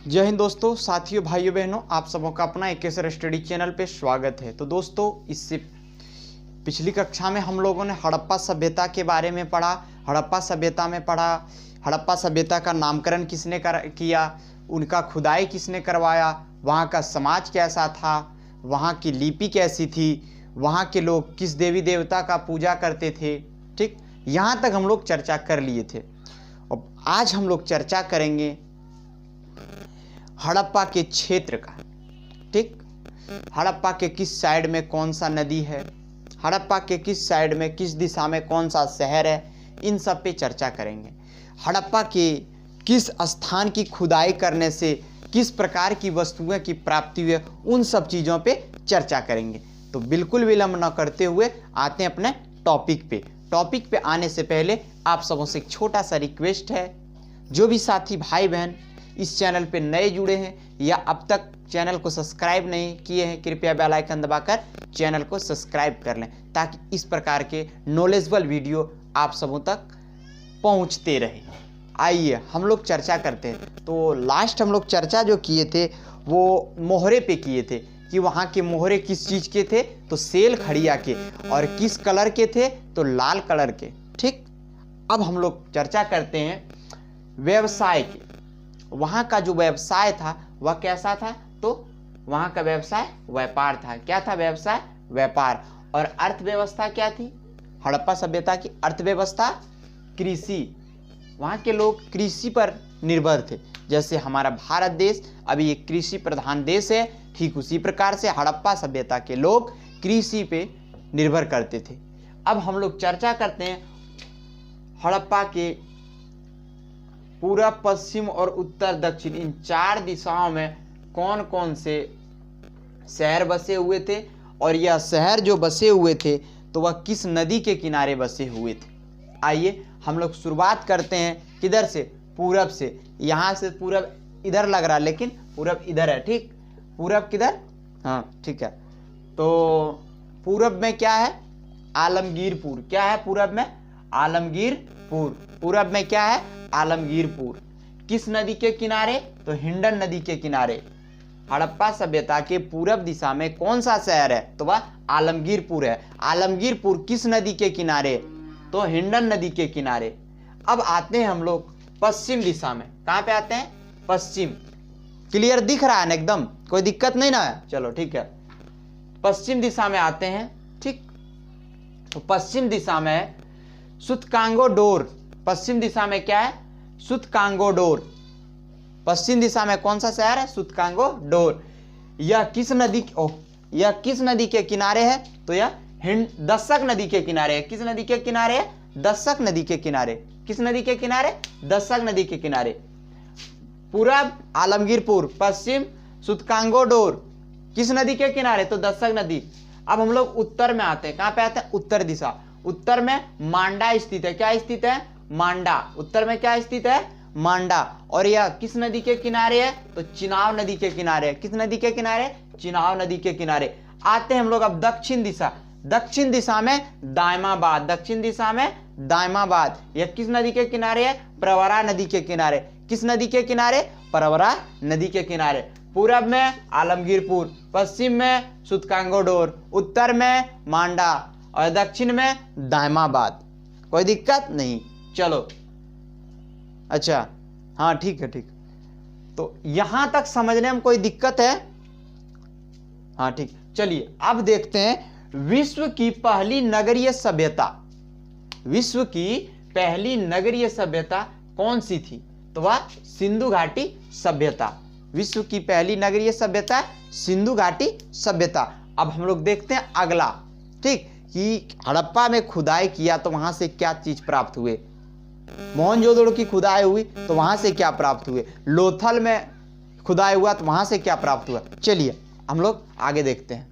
जय हिंद दोस्तों, साथियों, भाइयों बहनों, आप सबों का अपना एक केसर स्टडी चैनल पे स्वागत है। तो दोस्तों, इससे पिछली कक्षा में हम लोगों ने हड़प्पा सभ्यता के बारे में पढ़ा। हड़प्पा सभ्यता का नामकरण किसने किया, उनका खुदाई किसने करवाया, वहाँ का समाज कैसा था, वहाँ की लिपि कैसी थी, वहाँ के लोग किस देवी देवता का पूजा करते थे। ठीक, यहाँ तक हम लोग चर्चा कर लिए थे। और आज हम लोग चर्चा करेंगे हड़प्पा के क्षेत्र का। ठीक, हड़प्पा के किस साइड में कौन सा नदी है, हड़प्पा के किस साइड में किस दिशा में कौन सा शहर है, इन सब पे चर्चा करेंगे। हड़प्पा के किस स्थान की खुदाई करने से किस प्रकार की वस्तुएं की प्राप्ति हुई, उन सब चीज़ों पे चर्चा करेंगे। तो बिल्कुल विलंब न करते हुए आते हैं अपने टॉपिक पे आने से पहले आप सबों से एक छोटा सा रिक्वेस्ट है, जो भी साथी भाई बहन इस चैनल पे नए जुड़े हैं या अब तक चैनल को सब्सक्राइब नहीं किए हैं, कृपया बेल आइकन दबाकर चैनल को सब्सक्राइब कर लें, ताकि इस प्रकार के नॉलेजेबल वीडियो आप सबों तक पहुंचते रहे। आइए हम लोग चर्चा करते हैं। तो लास्ट हम लोग चर्चा जो किए थे वो मोहरे पे किए थे कि वहाँ के मोहरे किस चीज़ के थे, तो सेल खड़िया के, और किस कलर के थे, तो लाल कलर के। ठीक, अब हम लोग चर्चा करते हैं व्यवसाय के। वहाँ का जो व्यवसाय था वह कैसा था, तो वहाँ का व्यवसाय व्यापार था। क्या था व्यवसाय? व्यापार। और अर्थव्यवस्था क्या थी? हड़प्पा सभ्यता की अर्थव्यवस्था कृषि। वहाँ के लोग कृषि पर निर्भर थे। जैसे हमारा भारत देश अभी एक कृषि प्रधान देश है, ठीक उसी प्रकार से हड़प्पा सभ्यता के लोग कृषि पे निर्भर करते थे। अब हम लोग चर्चा करते हैं हड़प्पा के पूरब, पश्चिम और उत्तर दक्षिण, इन चार दिशाओं में कौन कौन से शहर बसे हुए थे, और यह शहर जो बसे हुए थे तो वह किस नदी के किनारे बसे हुए थे। आइए हम लोग शुरुआत करते हैं किधर से? पूरब से। यहाँ से पूरब इधर लग रहा है, लेकिन पूरब इधर है। ठीक, पूरब किधर? हाँ ठीक है। तो पूरब में क्या है? आलमगीरपुर। क्या है पूरब में? आलमगीरपुर। पूरब में क्या है? आलमगीरपुर। किस नदी के किनारे? तो हिंडन नदी के किनारे। हड़प्पा सभ्यता के पूरब दिशा में कौन सा शहर है, तो वह आलमगीरपुर है। आलमगीरपुर किस नदी के किनारे? तो हिंडन नदी के किनारे। अब आते हैं हम लोग पश्चिम दिशा में। कहां पे आते हैं? पश्चिम। क्लियर दिख रहा है ना एकदम? कोई दिक्कत नहीं ना है? चलो ठीक है, पश्चिम दिशा में आते हैं। ठीक, तो पश्चिम दिशा में सूतकांगोडोर। पश्चिम दिशा में क्या है? सूतकांगोडोर। पश्चिम दिशा में कौन सा शहर है? सूतकांगोडोर। यह किस नदी के किनारे है? तो यह दशक नदी के किनारे है। किस नदी के किनारे है? दशक नदी के किनारे। किस नदी के किनारे? दशक नदी के किनारे। पूरब आलमगीरपुर, पश्चिम सूतकांगोडोर, किस नदी के किनारे? तो दशक नदी। अब हम लोग उत्तर में आते हैं। कहां पे आते हैं? उत्तर दिशा। उत्तर में मांडा स्थित है। क्या स्थित है? मांडा। उत्तर में क्या स्थित है? मांडा। और यह किस नदी के किनारे है? तो चिनाब नदी के किनारे है। किस नदी के किनारे? चिनाब नदी के किनारे। आते हैं हम लोग अब दक्षिण दिशा। दक्षिण दिशा में दायमाबाद। दक्षिण दिशा में दायमाबाद। यह किस नदी के किनारे है? प्रवरा नदी के किनारे। किस नदी के किनारे? प्रवरा नदी के किनारे। पूरब में आलमगीरपुर, पश्चिम में सूतकांगोडोर, उत्तर में मांडा और दक्षिण में दायमाबाद। कोई दिक्कत नहीं? चलो अच्छा, हाँ ठीक है ठीक। तो यहां तक समझने में कोई दिक्कत है? हाँ ठीक। चलिए अब देखते हैं विश्व की पहली नगरीय सभ्यता। विश्व की पहली नगरीय सभ्यता कौन सी थी? तो वह सिंधु घाटी सभ्यता। विश्व की पहली नगरीय सभ्यता सिंधु घाटी सभ्यता। अब हम लोग देखते हैं अगला। ठीक, कि हड़प्पा में खुदाई किया तो वहां से क्या चीज प्राप्त हुए। मोहनजोदड़ो की खुदाई हुई तो वहां से क्या प्राप्त हुए। लोथल में खुदाई हुआ तो वहां से क्या प्राप्त हुआ। चलिए हम लोग आगे देखते हैं।